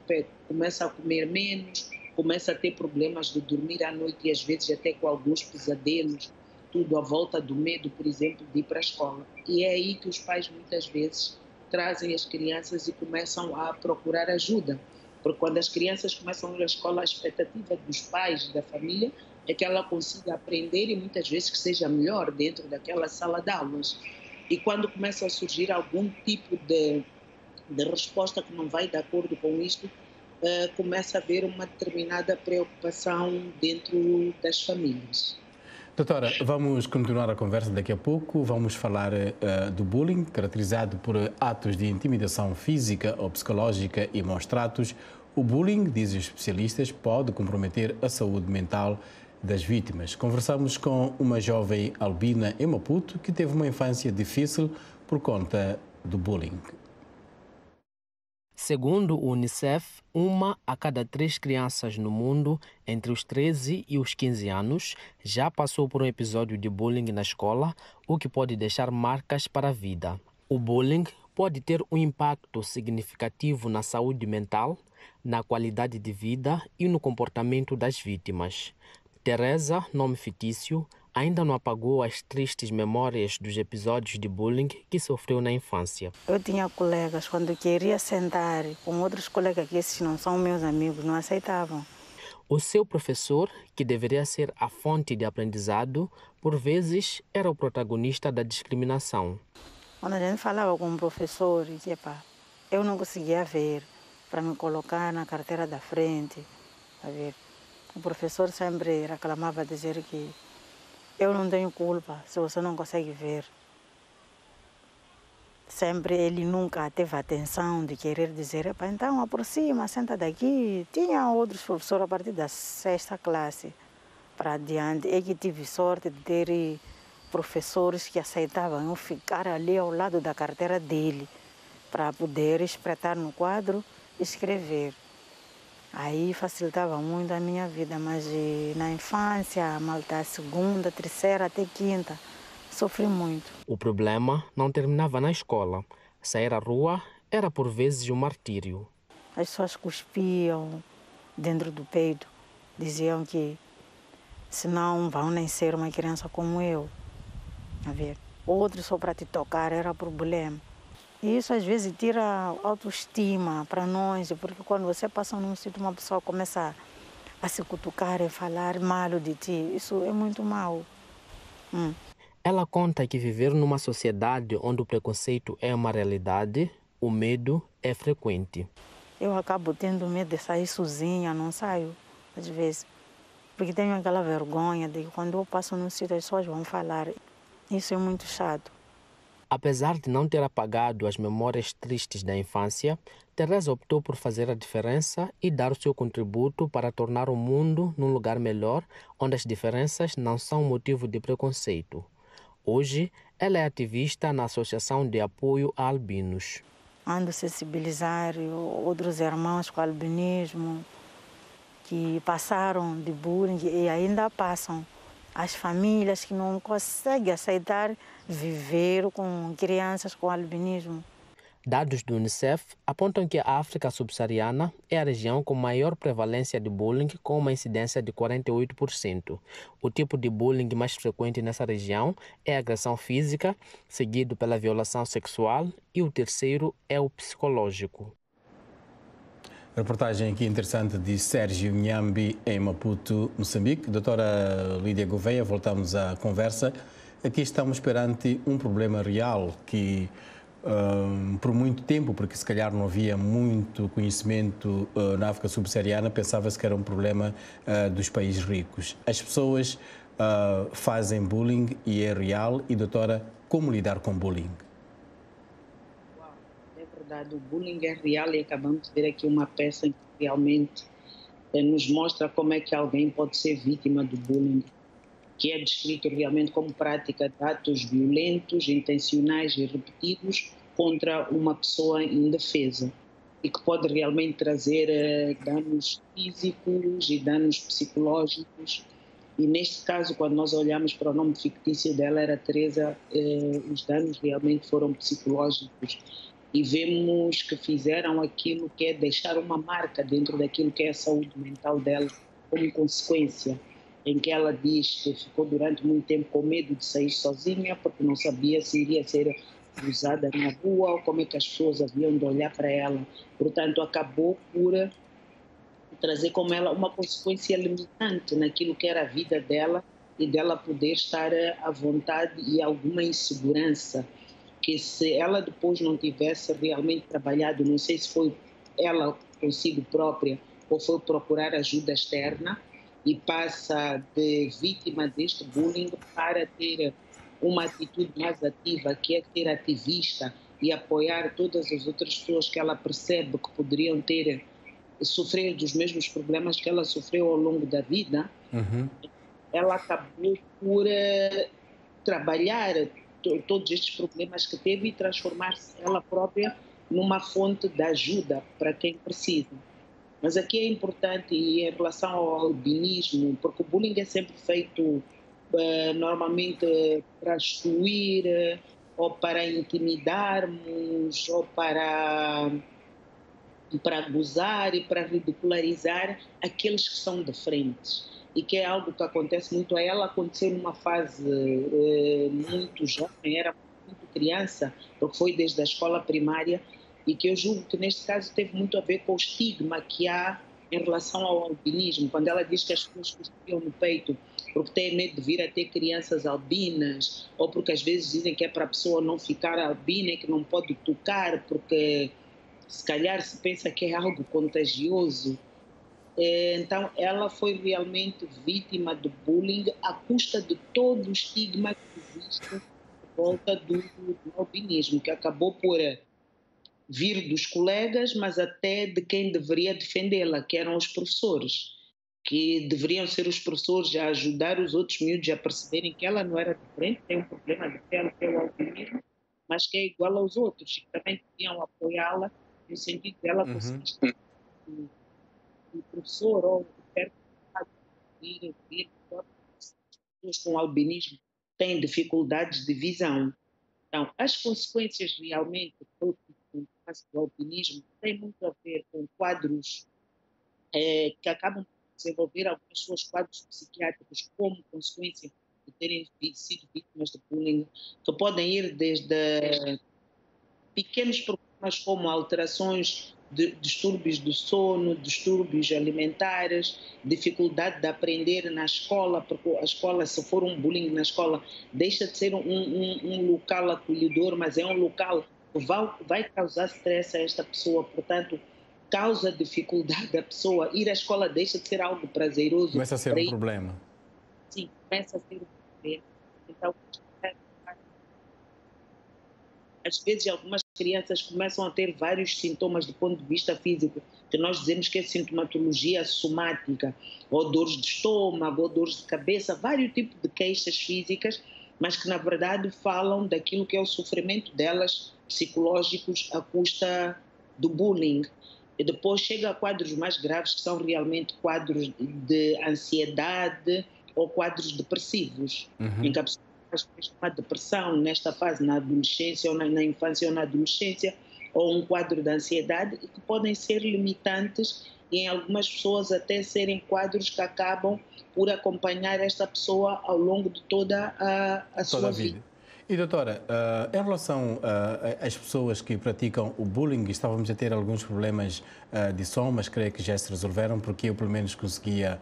começa a comer menos, começa a ter problemas de dormir à noite e às vezes até com alguns pesadelos, tudo à volta do medo, por exemplo, de ir para a escola. E é aí que os pais muitas vezes trazem as crianças e começam a procurar ajuda. Porque quando as crianças começam a ir à escola, a expectativa dos pais e da família é que ela consiga aprender e muitas vezes que seja melhor dentro daquela sala de aulas. E quando começa a surgir algum tipo de resposta que não vai de acordo com isto, começa a haver uma determinada preocupação dentro das famílias. Doutora, vamos continuar a conversa daqui a pouco. Vamos falar do bullying, caracterizado por atos de intimidação física ou psicológica e maus tratos. O bullying, dizem os especialistas, pode comprometer a saúde mental das vítimas. Conversamos com uma jovem albina em Maputo que teve uma infância difícil por conta do bullying. Segundo o Unicef, 1 a cada 3 crianças no mundo entre os 13 e os 15 anos já passou por um episódio de bullying na escola, o que pode deixar marcas para a vida. O bullying pode ter um impacto significativo na saúde mental, na qualidade de vida e no comportamento das vítimas. Teresa, nome fictício, ainda não apagou as tristes memórias dos episódios de bullying que sofreu na infância. Eu tinha colegas, quando queria sentar com outros colegas que esses não são meus amigos, não aceitavam. O seu professor, que deveria ser a fonte de aprendizado, por vezes era o protagonista da discriminação. Quando a gente falava com o professor, dizia, eu não conseguia ver para me colocar na carteira da frente. O professor sempre reclamava, dizer que eu não tenho culpa se você não consegue ver. Sempre ele nunca teve atenção de querer dizer, então aproxima, senta daqui. Tinha outros professores a partir da 6ª classe para adiante. Eu que tive sorte de ter professores que aceitavam eu ficar ali ao lado da carteira dele para poder espreitar no quadro e escrever. Aí facilitava muito a minha vida, mas na infância, malta 2ª, 3ª até 5ª, sofri muito. O problema não terminava na escola. Sair à rua era por vezes um martírio. As pessoas cuspiam dentro do peito Diziam que senão vão nascer uma criança como eu. A ver. Outros só para te tocar era problema. E isso às vezes tira autoestima para nós, porque quando você passa num sítio, uma pessoa começa a se cutucar e falar mal de ti, isso é muito mal. Ela conta que viver numa sociedade onde o preconceito é uma realidade, o medo é frequente. Eu acabo tendo medo de sair sozinha, não saio, às vezes, porque tenho aquela vergonha de que quando eu passo num sítio as pessoas vão falar. Isso é muito chato. Apesar de não ter apagado as memórias tristes da infância, Teresa optou por fazer a diferença e dar o seu contributo para tornar o mundo num lugar melhor, onde as diferenças não são motivo de preconceito. Hoje, ela é ativista na Associação de Apoio a Albinos. Ando a sensibilizar outros irmãos com albinismo que passaram de bullying e ainda passam. As famílias que não conseguem aceitar viver com crianças com albinismo. Dados do Unicef apontam que a África subsaariana é a região com maior prevalência de bullying, com uma incidência de 48%. O tipo de bullying mais frequente nessa região é a agressão física, seguido pela violação sexual, e o terceiro é o psicológico. Reportagem aqui interessante de Sérgio Nhambi em Maputo, Moçambique. Doutora Lídia Gouveia, voltamos à conversa. Aqui estamos perante um problema real que, por muito tempo, porque se calhar não havia muito conhecimento na África subsaariana, pensava-se que era um problema dos países ricos. As pessoas fazem bullying e é real. E, doutora, como lidar com bullying? O bullying é real e acabamos de ver aqui uma peça que realmente nos mostra como é que alguém pode ser vítima do bullying, que é descrito realmente como prática de atos violentos, intencionais e repetidos contra uma pessoa indefesa e que pode realmente trazer danos físicos e danos psicológicos. E neste caso, quando nós olhamos para o nome fictício dela, era Teresa, os danos realmente foram psicológicos. E vemos que fizeram aquilo que é deixar uma marca dentro daquilo que é a saúde mental dela, como consequência, em que ela diz que ficou durante muito tempo com medo de sair sozinha, porque não sabia se iria ser usada na rua ou como é que as pessoas haviam de olhar para ela. Portanto, acabou por trazer como ela uma consequência limitante naquilo que era a vida dela e dela poder estar à vontade e alguma insegurança, que se ela depois não tivesse realmente trabalhado, não sei se foi ela consigo própria ou foi procurar ajuda externa, e passa de vítima deste bullying para ter uma atitude mais ativa, que é ser ativista e apoiar todas as outras pessoas que ela percebe que poderiam sofrer dos mesmos problemas que ela sofreu ao longo da vida. Ela acabou por trabalhar todos estes problemas que teve e transformar-se ela própria numa fonte de ajuda para quem precisa. Mas aqui é importante, em relação ao albinismo, porque o bullying é sempre feito normalmente para excluir, ou para intimidarmos, ou para gozar e para ridicularizar aqueles que são diferentes. E que é algo que acontece muito a ela, aconteceu numa fase muito jovem, era muito criança, porque foi desde a escola primária, e que eu julgo que neste caso teve muito a ver com o estigma que há em relação ao albinismo. Quando ela diz que as pessoas cuspiam no peito porque têm medo de vir a ter crianças albinas, ou porque às vezes dizem que é para a pessoa não ficar albina e que não pode tocar, porque se calhar se pensa que é algo contagioso. Então, ela foi realmente vítima do bullying à custa de todo o estigma que existe em volta do albinismo, que acabou por vir dos colegas, mas até de quem deveria defendê-la, que eram os professores, que deveriam ser os professores a ajudar os outros miúdos a perceberem que ela não era diferente, tem um problema de pele, que é o albinismo, mas que é igual aos outros, e também deviam apoiá-la no sentido dela conseguir o professor ou o pessoas com albinismo têm dificuldades de visão. Então, as consequências realmente do albinismo têm muito a ver com quadros que acabam desenvolver algumas suas quadros psiquiátricos como consequência de terem sido vítimas de bullying, que podem ir desde pequenos problemas como alterações de distúrbios do sono, distúrbios alimentares, dificuldade de aprender na escola, porque a escola, se for um bullying na escola, deixa de ser um local acolhedor, mas é um local que vai causar stress a esta pessoa, portanto, causa dificuldade da pessoa. Ir à escola deixa de ser algo prazeroso. Começa a ser um problema. Sim, começa a ser um problema. Então, às vezes, algumas crianças começam a ter vários sintomas do ponto de vista físico, que nós dizemos que é sintomatologia somática, ou dores de estômago, ou dores de cabeça, vários tipos de queixas físicas, mas que, na verdade, falam daquilo que é o sofrimento delas psicológicos à custa do bullying. E depois chega a quadros mais graves, que são realmente quadros de ansiedade ou quadros depressivos, em que a pessoa uma depressão nesta fase, na adolescência, ou na infância ou na adolescência, ou um quadro de ansiedade, e que podem ser limitantes e em algumas pessoas até serem quadros que acabam por acompanhar esta pessoa ao longo de toda a sua vida. E doutora, em relação às pessoas que praticam o bullying, estávamos a ter alguns problemas de som, mas creio que já se resolveram, porque eu pelo menos conseguia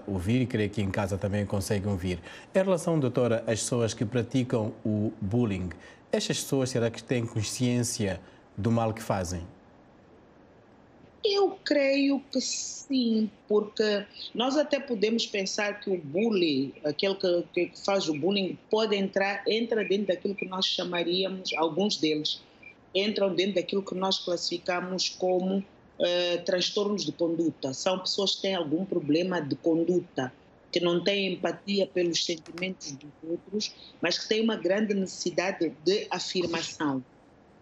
ouvir e creio que em casa também conseguem ouvir. Em relação, doutora, às pessoas que praticam o bullying, estas pessoas será que têm consciência do mal que fazem? Eu creio que sim, porque nós até podemos pensar que o bullying, aquele que faz o bullying, entra dentro daquilo que nós chamaríamos, alguns deles, entram dentro daquilo que nós classificamos como transtornos de conduta. São pessoas que têm algum problema de conduta, que não têm empatia pelos sentimentos dos outros, mas que têm uma grande necessidade de afirmação.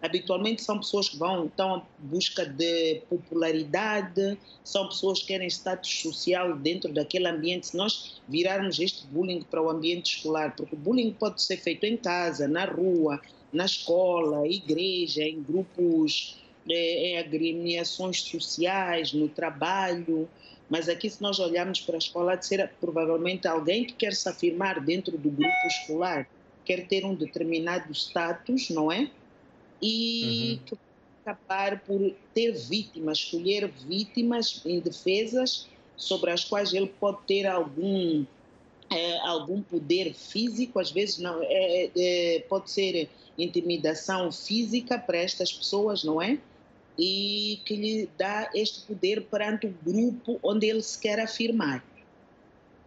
Habitualmente são pessoas que estão à busca de popularidade, são pessoas que querem status social dentro daquele ambiente. Se nós virarmos este bullying para o ambiente escolar, porque o bullying pode ser feito em casa, na rua, na escola, igreja, em grupos, em agremiações sociais, no trabalho, mas aqui se nós olharmos para a escola, há de ser provavelmente alguém que quer se afirmar dentro do grupo escolar, quer ter um determinado status, não é? E que acabar por ter vítimas, escolher vítimas indefesas sobre as quais ele pode ter algum poder físico, às vezes não, pode ser intimidação física para estas pessoas, não é? E que lhe dá este poder perante o grupo onde ele se quer afirmar.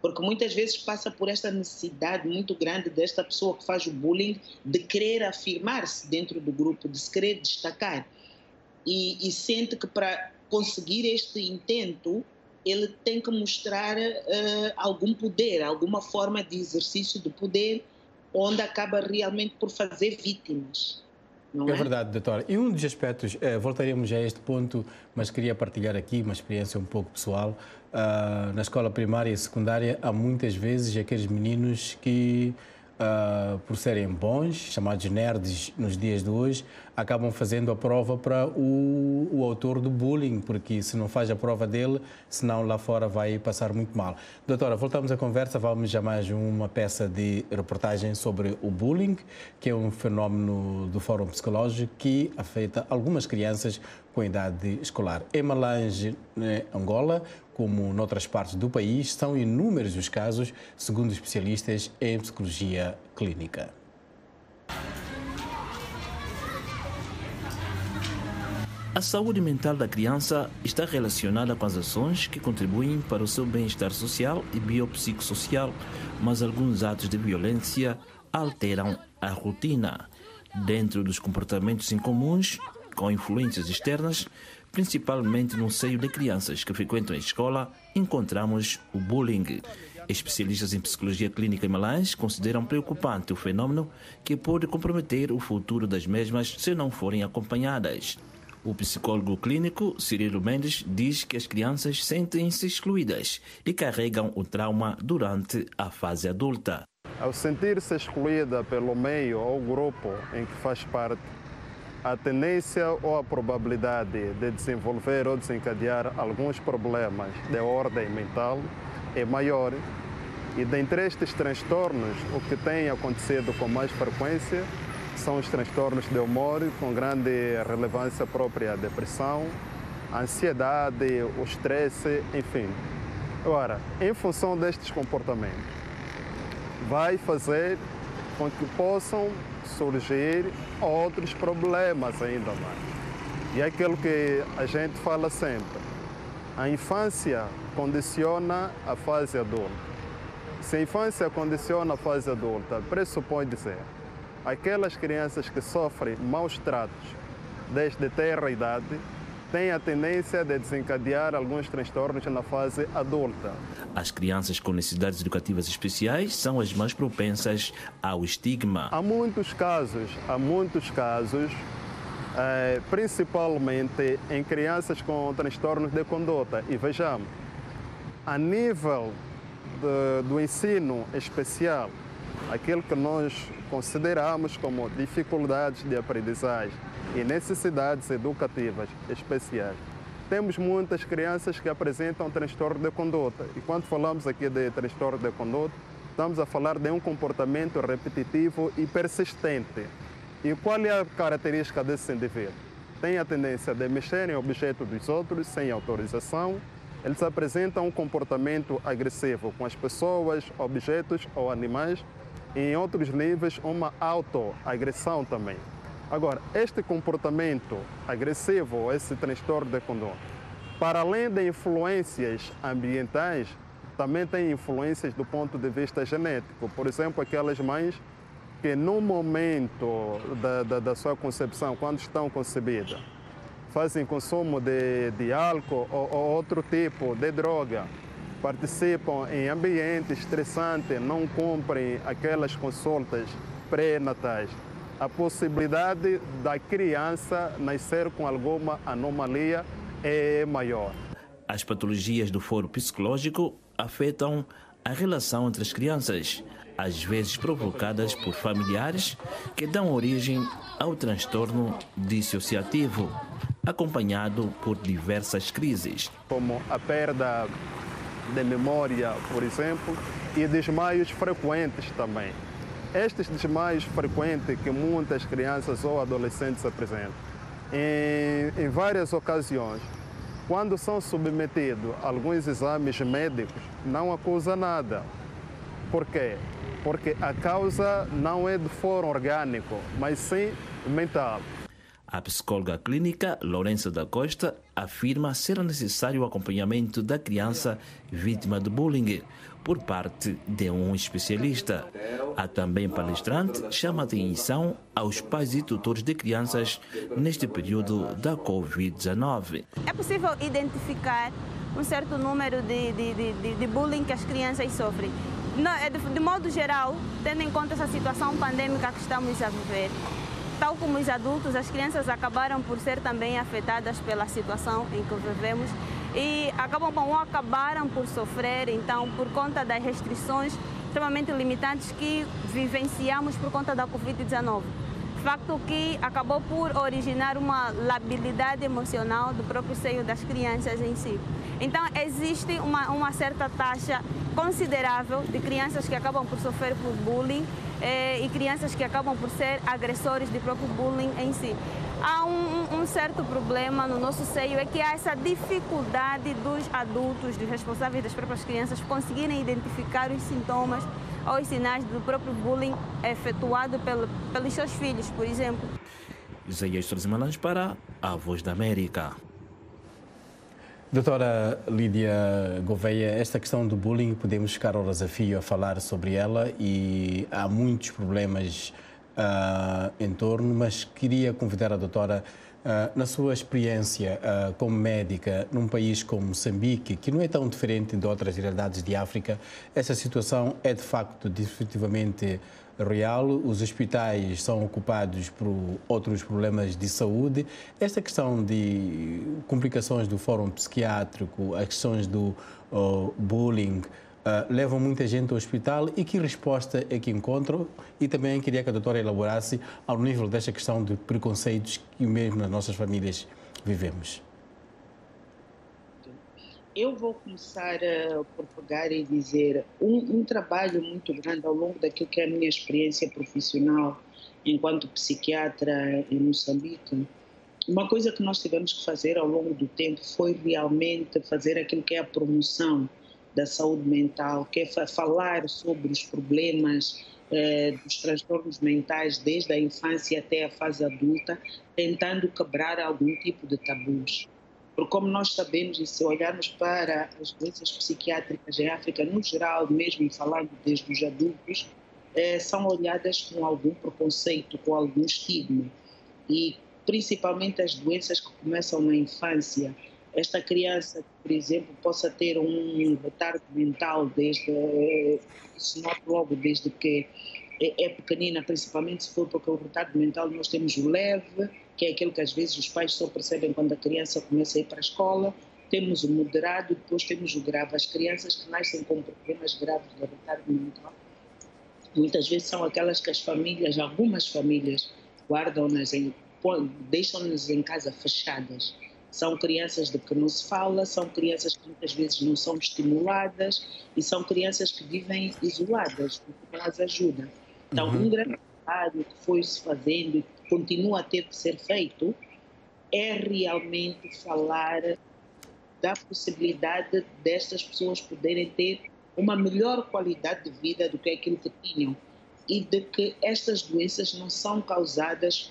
Porque muitas vezes passa por esta necessidade muito grande desta pessoa que faz o bullying de querer afirmar-se dentro do grupo, de se querer destacar. E sente que para conseguir este intento, ele tem que mostrar algum poder, alguma forma de exercício do poder, onde acaba realmente por fazer vítimas. Não é? É verdade, doutora. E um dos aspectos, voltaremos a este ponto, mas queria partilhar aqui uma experiência um pouco pessoal. Na escola primária e secundária, há muitas vezes aqueles meninos que, por serem bons, chamados nerds nos dias de hoje, acabam fazendo a prova para o autor do bullying, porque se não faz a prova dele, senão lá fora vai passar muito mal. Doutora, voltamos à conversa, vamos a mais uma peça de reportagem sobre o bullying, que é um fenómeno do Fórum Psicológico que afeta algumas crianças com idade escolar. Em Malange, Angola, como noutras partes do país, são inúmeros os casos, segundo especialistas em psicologia clínica. A saúde mental da criança está relacionada com as ações que contribuem para o seu bem-estar social e biopsicossocial, mas alguns atos de violência alteram a rotina. Dentro dos comportamentos incomuns, com influências externas, principalmente no seio de crianças que frequentam a escola, encontramos o bullying. Especialistas em psicologia clínica em Malange consideram preocupante o fenômeno que pode comprometer o futuro das mesmas se não forem acompanhadas. O psicólogo clínico Cirilo Mendes diz que as crianças sentem-se excluídas e carregam o trauma durante a fase adulta. Ao sentir-se excluída pelo meio ou grupo em que faz parte, a tendência ou a probabilidade de desenvolver ou desencadear alguns problemas de ordem mental é maior. E dentre estes transtornos, o que tem acontecido com mais frequência são os transtornos de humor, com grande relevância própria a depressão, a ansiedade, o estresse, enfim. Agora, em função destes comportamentos, vai fazer com que possam surgir outros problemas ainda mais. E é aquilo que a gente fala sempre. A infância condiciona a fase adulta. Se a infância condiciona a fase adulta, pressupõe dizer, aquelas crianças que sofrem maus tratos desde tenra idade têm a tendência de desencadear alguns transtornos na fase adulta. As crianças com necessidades educativas especiais são as mais propensas ao estigma. Há muitos casos, principalmente em crianças com transtornos de conduta. E vejamos, a nível do ensino especial, aquilo que nós consideramos como dificuldades de aprendizagem e necessidades educativas especiais, temos muitas crianças que apresentam transtorno de conduta. E quando falamos aqui de transtorno de conduta, estamos a falar de um comportamento repetitivo e persistente. E qual é a característica desse indivíduo? Tem a tendência de mexer em objetos dos outros sem autorização. Eles apresentam um comportamento agressivo com as pessoas, objetos ou animais. E em outros níveis, uma autoagressão também. Agora, este comportamento agressivo, esse transtorno de conduta, para além de influências ambientais, também tem influências do ponto de vista genético. Por exemplo, aquelas mães que no momento da sua concepção, quando estão concebidas, fazem consumo de álcool ou outro tipo de droga, participam em ambiente estressante, não cumprem aquelas consultas pré-natais, a possibilidade da criança nascer com alguma anomalia é maior. As patologias do foro psicológico afetam a relação entre as crianças, às vezes provocadas por familiares que dão origem ao transtorno dissociativo, acompanhado por diversas crises. Como a perda de memória, por exemplo, e desmaios frequentes também. Estes desmaios frequentes que muitas crianças ou adolescentes apresentam, em várias ocasiões, quando são submetidos a alguns exames médicos, não acusa nada. Por quê? Porque a causa não é de foro orgânico, mas sim mental. A psicóloga clínica Lourenço da Costa afirma ser necessário o acompanhamento da criança vítima de bullying por parte de um especialista. A também palestrante chama atenção aos pais e tutores de crianças neste período da Covid-19. É possível identificar um certo número de bullying que as crianças sofrem. De modo geral, tendo em conta essa situação pandêmica que estamos a viver, tal como os adultos, as crianças acabaram por ser também afetadas pela situação em que vivemos e acabaram por sofrer, então, por conta das restrições extremamente limitantes que vivenciamos por conta da Covid-19. Facto que acabou por originar uma labilidade emocional do próprio seio das crianças em si. Então, existe uma certa taxa considerável de crianças que acabam por sofrer por bullying e crianças que acabam por ser agressores de próprio bullying em si. Há um certo problema no nosso seio, é que há essa dificuldade dos adultos, dos responsáveis das próprias crianças, conseguirem identificar os sintomas ou os sinais do próprio bullying efetuado pelos seus filhos, por exemplo. Isaías Malange para a Voz da América. Doutora Lídia Gouveia, esta questão do bullying, podemos ficar horas a fio a falar sobre ela e há muitos problemas em torno, mas queria convidar a doutora, na sua experiência como médica num país como Moçambique, que não é tão diferente de outras realidades de África, essa situação é de facto definitivamente real, os hospitais são ocupados por outros problemas de saúde. Esta questão de complicações do fórum psiquiátrico, as questões do bullying, levam muita gente ao hospital e que resposta é que encontram? E também queria que a doutora elaborasse ao nível desta questão de preconceitos que mesmo nas nossas famílias vivemos. Eu vou começar por pegar e dizer um trabalho muito grande ao longo daquilo que é a minha experiência profissional enquanto psiquiatra em Moçambique. Uma coisa que nós tivemos que fazer ao longo do tempo foi realmente fazer aquilo que é a promoção da saúde mental, que é falar sobre os problemas dos transtornos mentais desde a infância até a fase adulta, tentando quebrar algum tipo de tabus. Porque como nós sabemos, e se olharmos para as doenças psiquiátricas em África, no geral, mesmo falando desde os adultos, são olhadas com algum preconceito, com algum estigma. E principalmente as doenças que começam na infância. Esta criança, por exemplo, possa ter um retardo mental, se nota logo desde que é pequenina, principalmente se for porque o retardo mental nós temos o leve, que é aquele que às vezes os pais só percebem quando a criança começa a ir para a escola, temos o moderado e depois temos o grave. As crianças que nascem com problemas graves de retardo mental, muitas vezes são aquelas que as famílias, algumas famílias, guardam-nas, deixam-nas em casa fechadas. São crianças de que não se fala, são crianças que muitas vezes não são estimuladas e são crianças que vivem isoladas, porque elas ajudam. Então, um grande trabalho que foi-se fazendo e continua a ter que ser feito é realmente falar da possibilidade destas pessoas poderem ter uma melhor qualidade de vida do que aquilo que tinham e de que estas doenças não são causadas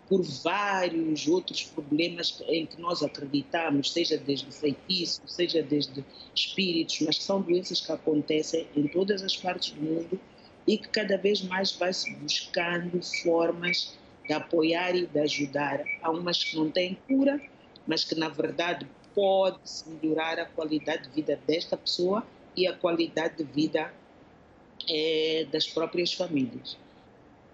por vários outros problemas em que nós acreditamos, seja desde feitiço, seja desde espíritos, mas que são doenças que acontecem em todas as partes do mundo e que cada vez mais vai-se buscando formas de apoiar e de ajudar. Há umas que não têm cura, mas que na verdade pode-se melhorar a qualidade de vida desta pessoa e a qualidade de vida das próprias famílias.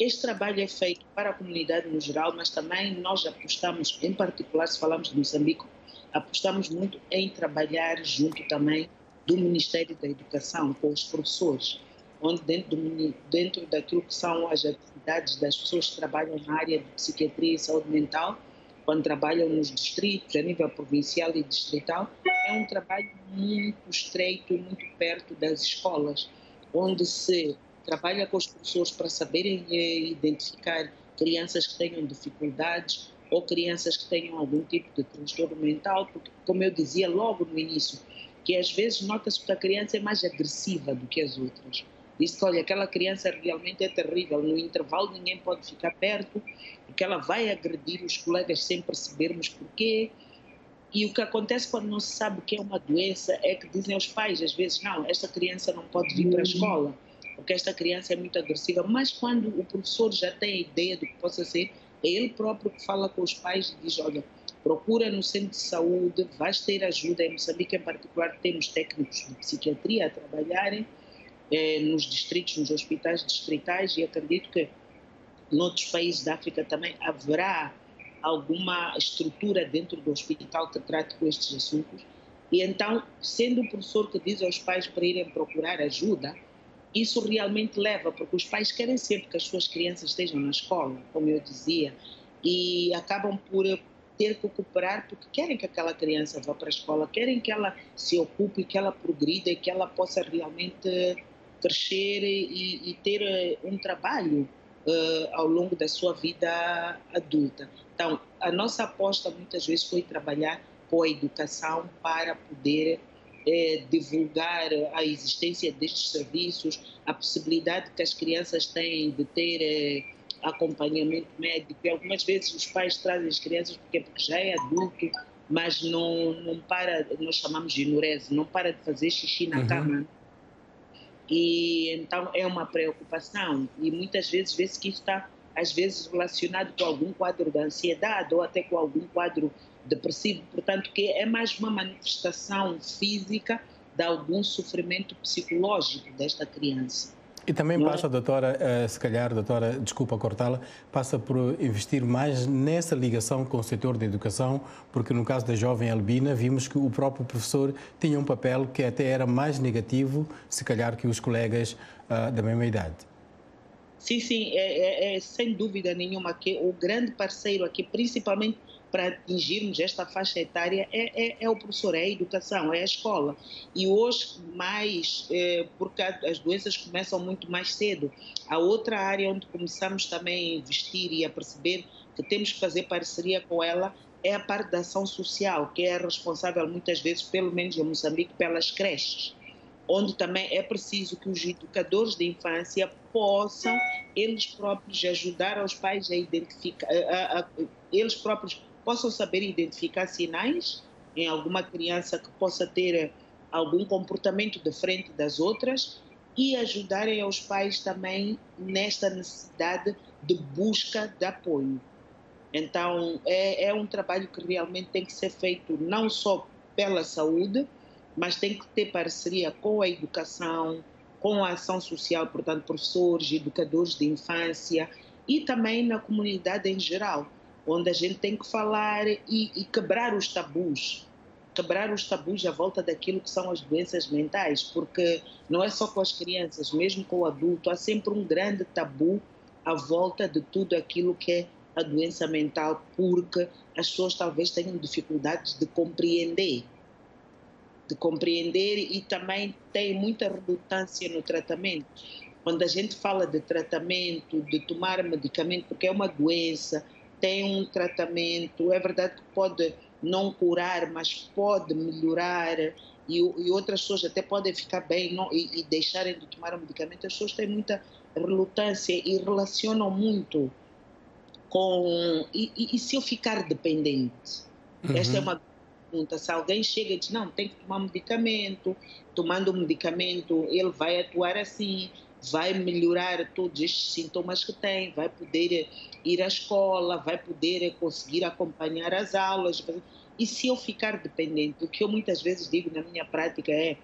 Este trabalho é feito para a comunidade no geral, mas também nós apostamos, em particular se falamos de Moçambique, apostamos muito em trabalhar junto também do Ministério da Educação, com os professores, onde dentro daquilo que são as atividades das pessoas que trabalham na área de psiquiatria e saúde mental, quando trabalham nos distritos, a nível provincial e distrital, é um trabalho muito estreito e muito perto das escolas, onde se trabalha com os professores para saberem identificar crianças que tenham dificuldades ou crianças que tenham algum tipo de transtorno mental, porque, como eu dizia logo no início, que às vezes nota-se que a criança é mais agressiva do que as outras. Diz que, olha, aquela criança realmente é terrível, no intervalo ninguém pode ficar perto, porque ela vai agredir os colegas sem percebermos porquê. E o que acontece quando não se sabe o que é uma doença é que dizem aos pais, às vezes, não, esta criança não pode vir para a escola, porque esta criança é muito agressiva, mas quando o professor já tem a ideia do que possa ser, é ele próprio que fala com os pais e diz, olha, procura no centro de saúde, vais ter ajuda. Em Moçambique, em particular, temos técnicos de psiquiatria a trabalharem nos distritos, nos hospitais distritais, e acredito que noutros países da África também haverá alguma estrutura dentro do hospital que trate com estes assuntos. E então, sendo o professor que diz aos pais para irem procurar ajuda, isso realmente leva, porque os pais querem sempre que as suas crianças estejam na escola, como eu dizia, e acabam por ter que cooperar porque querem que aquela criança vá para a escola, querem que ela se ocupe, que ela progrida e que ela possa realmente crescer e ter um trabalho ao longo da sua vida adulta. Então, a nossa aposta muitas vezes foi trabalhar com a educação para poder divulgar a existência destes serviços, a possibilidade que as crianças têm de ter acompanhamento médico. E algumas vezes os pais trazem as crianças porque já é adulto, mas não para, nós chamamos de enurese, não para de fazer xixi na cama. E então é uma preocupação e muitas vezes vê-se que está às vezes relacionado com algum quadro de ansiedade ou até com algum quadro depressivo, portanto que é mais uma manifestação física de algum sofrimento psicológico desta criança. E também passa, doutora, se calhar, doutora, desculpa cortá-la, passa por investir mais nessa ligação com o setor da educação, porque no caso da jovem Albina vimos que o próprio professor tinha um papel que até era mais negativo, se calhar, que os colegas da mesma idade. Sim, sem dúvida nenhuma que o grande parceiro aqui, principalmente para atingirmos esta faixa etária, é o professor, é a educação, é a escola. E hoje, mais, porque as doenças começam muito mais cedo. A outra área onde começamos também a investir e a perceber que temos que fazer parceria com ela é a parte da ação social, que é responsável muitas vezes, pelo menos em Moçambique, pelas creches, onde também é preciso que os educadores de infância possam, eles próprios, ajudar aos pais a identificar, eles próprios possam saber identificar sinais em alguma criança que possa ter algum comportamento diferente das outras e ajudarem aos pais também nesta necessidade de busca de apoio. Então, é um trabalho que realmente tem que ser feito não só pela saúde, mas tem que ter parceria com a educação, com a ação social, portanto, professores, educadores de infância e também na comunidade em geral, onde a gente tem que falar e quebrar os tabus à volta daquilo que são as doenças mentais, porque não é só com as crianças, mesmo com o adulto, há sempre um grande tabu à volta de tudo aquilo que é a doença mental, porque as pessoas talvez tenham dificuldades de compreender e também tem muita relutância no tratamento. Quando a gente fala de tratamento, de tomar medicamento, porque é uma doença, tem um tratamento, é verdade que pode não curar, mas pode melhorar e outras pessoas até podem ficar bem e deixarem de tomar o medicamento. As pessoas têm muita relutância e relacionam muito com... E se eu ficar dependente? Esta é uma pergunta. Se alguém chega e diz, não, tem que tomar medicamento, tomando o medicamento ele vai atuar assim, vai melhorar todos estes sintomas que tem, vai poder ir à escola, vai poder conseguir acompanhar as aulas. E se eu ficar dependente, o que eu muitas vezes digo na minha prática é,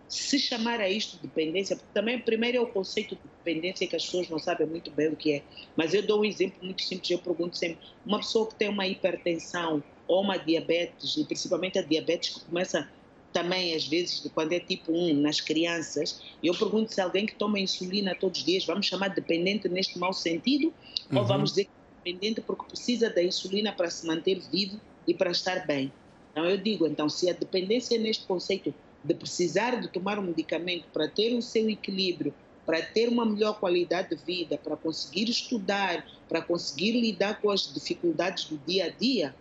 se chamar a isto de dependência, porque também primeiro é o conceito de dependência que as pessoas não sabem muito bem o que é, mas eu dou um exemplo muito simples, eu pergunto sempre, uma pessoa que tem uma hipertensão ou uma diabetes, e principalmente a diabetes que começa também, às vezes, quando é tipo 1 nas crianças, eu pergunto se alguém que toma insulina todos os dias, vamos chamar de dependente neste mau sentido, ou vamos dizer que é dependente porque precisa da insulina para se manter vivo e para estar bem. Então eu digo, então, se a dependência é neste conceito de precisar de tomar um medicamento para ter o seu equilíbrio, para ter uma melhor qualidade de vida, para conseguir estudar, para conseguir lidar com as dificuldades do dia a dia,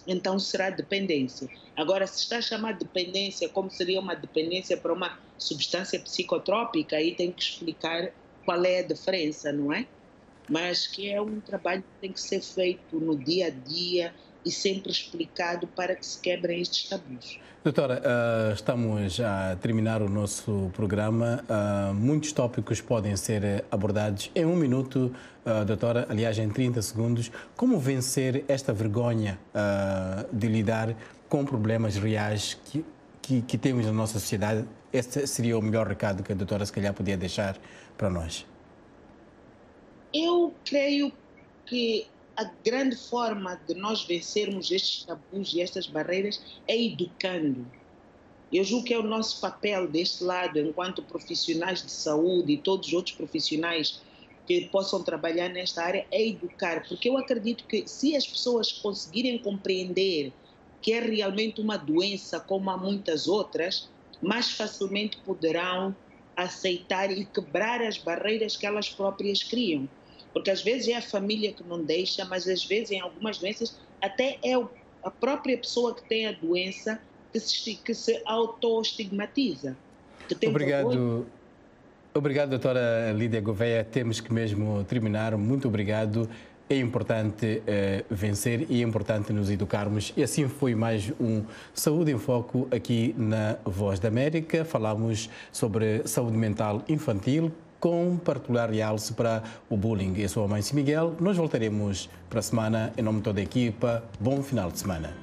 então será dependência. Agora, se está a chamar de dependência, como seria uma dependência para uma substância psicotrópica, aí tem que explicar qual é a diferença, não é? Mas que é um trabalho que tem que ser feito no dia a dia e sempre explicado para que se quebrem estes tabus. Doutora, estamos a terminar o nosso programa. Muitos tópicos podem ser abordados em 1 minuto, doutora, aliás, em 30 segundos. Como vencer esta vergonha de lidar com problemas reais que temos na nossa sociedade? Este seria o melhor recado que a doutora, se calhar, podia deixar para nós. Eu creio que a grande forma de nós vencermos estes tabus e estas barreiras é educando. Eu julgo que é o nosso papel deste lado, enquanto profissionais de saúde e todos os outros profissionais que possam trabalhar nesta área, é educar. Porque eu acredito que se as pessoas conseguirem compreender que é realmente uma doença como há muitas outras, mais facilmente poderão aceitar e quebrar as barreiras que elas próprias criam. Porque às vezes é a família que não deixa, mas às vezes em algumas doenças até é a própria pessoa que tem a doença que se auto-estigmatiza. Obrigado, doutora Lídia Gouveia. Temos que mesmo terminar. Muito obrigado. É importante vencer e é importante nos educarmos. E assim foi mais um Saúde em Foco aqui na Voz da América. Falamos sobre saúde mental infantil, com particular realce para o bullying. Eu sou a Mãe Miguel. Nós voltaremos para a semana. Em nome de toda a equipa, bom final de semana.